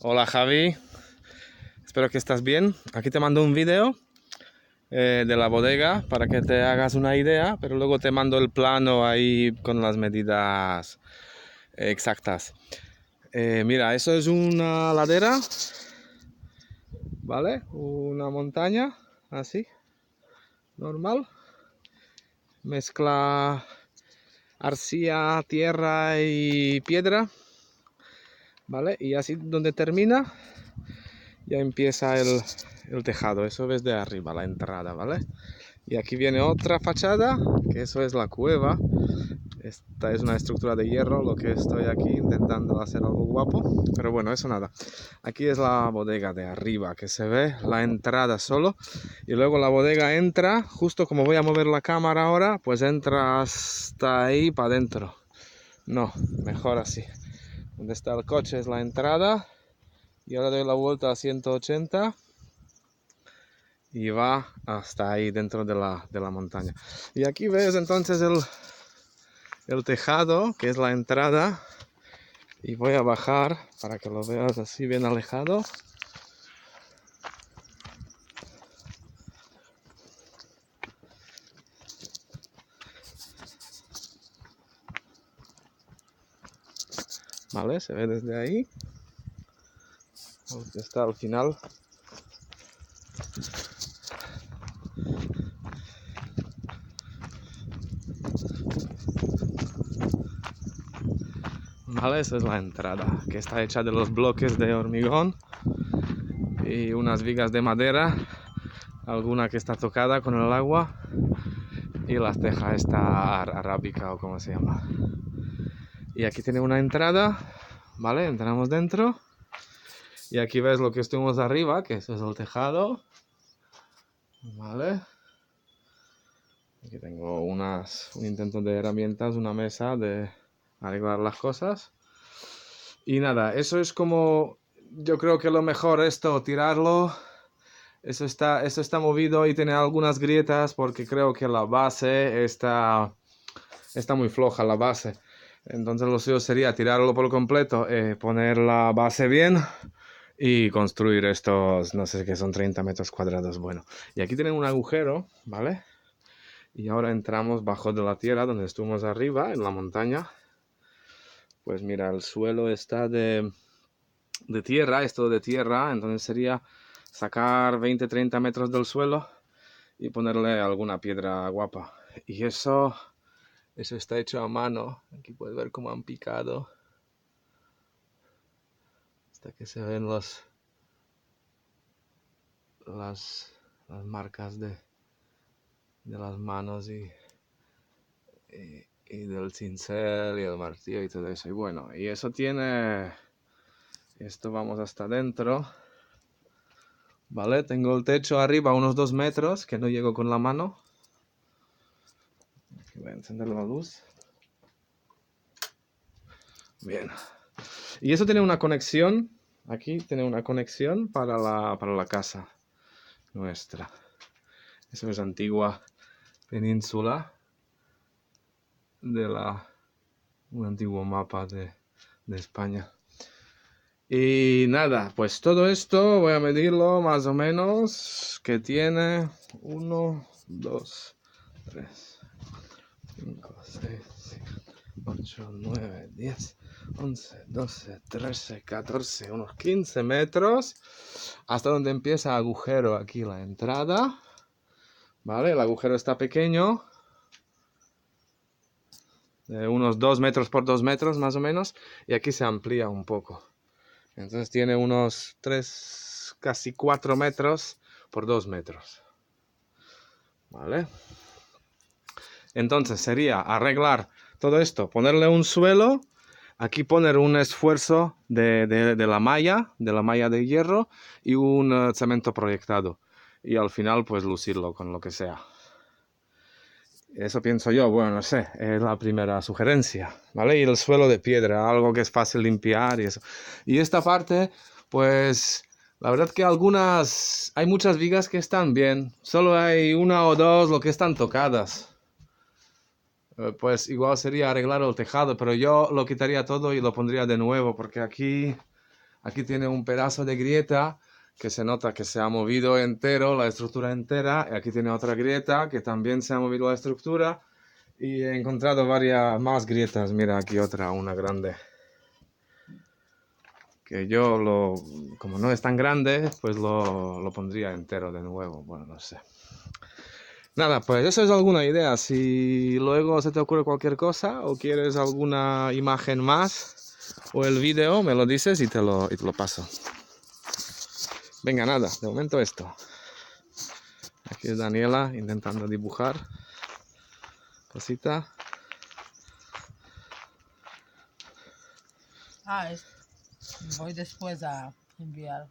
Hola Javi, espero que estás bien. Aquí te mando un video de la bodega para que te hagas una idea, pero luego te mando el plano ahí con las medidas exactas. Mira, eso es una ladera, ¿vale? Una montaña, así, normal. Mezcla arcilla, tierra y piedra, ¿vale? Y así donde termina ya empieza el tejado. Eso ves de arriba, la entrada, ¿vale? Y aquí viene otra fachada, que eso es la cueva. Esta es una estructura de hierro, lo que estoy aquí intentando hacer algo guapo. Pero bueno, eso nada. Aquí es la bodega de arriba, que se ve la entrada solo. Y luego la bodega entra, justo como voy a mover la cámara ahora, pues entra hasta ahí para adentro. No, mejor así. Donde está el coche es la entrada. Y ahora doy la vuelta a 180. Y va hasta ahí dentro de la montaña. Y aquí ves entonces el tejado, que es la entrada. Y voy a bajar para que lo veas así bien alejado. Vale, se ve desde ahí. Está al final. Vale, esa es la entrada, que está hecha de los bloques de hormigón y unas vigas de madera, alguna que está tocada con el agua y la teja esta arábica o como se llama. Y aquí tiene una entrada, vale, entramos dentro y aquí ves lo que estuvimos arriba, que eso es el tejado, vale. Aquí tengo un intento de herramientas, una mesa de arreglar las cosas. Y nada, eso es como, yo creo que lo mejor esto, tirarlo. Eso está movido y tiene algunas grietas porque creo que la base está muy floja, la base. Entonces lo suyo sería tirarlo por completo, poner la base bien y construir estos, no sé qué son, 30 metros cuadrados. Bueno, y aquí tienen un agujero, ¿vale? Y ahora entramos bajo de la tierra donde estuvimos arriba, en la montaña. Pues mira, el suelo está de tierra, es todo de tierra, entonces sería sacar 20-30 metros del suelo y ponerle alguna piedra guapa. Y eso está hecho a mano. Aquí puedes ver cómo han picado. Hasta que se ven las marcas de las manos y del cincel y el martillo y todo eso. Y bueno, y eso tiene... Esto vamos hasta adentro. Vale, tengo el techo arriba unos 2 metros, que no llego con la mano. Aquí voy a encender la luz. Bien. Y eso tiene una conexión. Aquí tiene una conexión para la casa nuestra. Eso es antigua península de un antiguo mapa de España. Y nada, pues todo esto voy a medirlo más o menos, que tiene 1, 2, 3, 5, 6, 7, 8, 9, 10, 11, 12, 13, 14, unos 15 metros, hasta donde empieza el agujero aquí la entrada, ¿vale? El agujero está pequeño, de unos 2 metros por 2 metros más o menos, y aquí se amplía un poco. Entonces tiene unos 3, casi 4 metros por 2 metros. ¿Vale? Entonces sería arreglar todo esto, ponerle un suelo, aquí poner un esfuerzo de la malla de hierro y un cemento proyectado. Y al final pues lucirlo con lo que sea. Eso pienso yo, bueno, no sé, es la primera sugerencia, ¿vale? Y el suelo de piedra, algo que es fácil limpiar y eso. Y esta parte, pues, la verdad que hay muchas vigas que están bien, solo hay una o dos lo que están tocadas. Pues igual sería arreglar el tejado, pero yo lo quitaría todo y lo pondría de nuevo, porque aquí aquí tiene un pedazo de grieta que se nota que se ha movido entero, la estructura entera, y aquí tiene otra grieta que también se ha movido la estructura, y he encontrado varias más grietas. Mira, aquí otra, una grande. Que yo, como no es tan grande, pues lo pondría entero de nuevo. Bueno, no sé. Nada, pues eso es alguna idea. Si luego se te ocurre cualquier cosa o quieres alguna imagen más o el vídeo, me lo dices y te lo paso. Venga, nada, de momento esto. Aquí es Daniela intentando dibujar cosita. Voy después a enviar.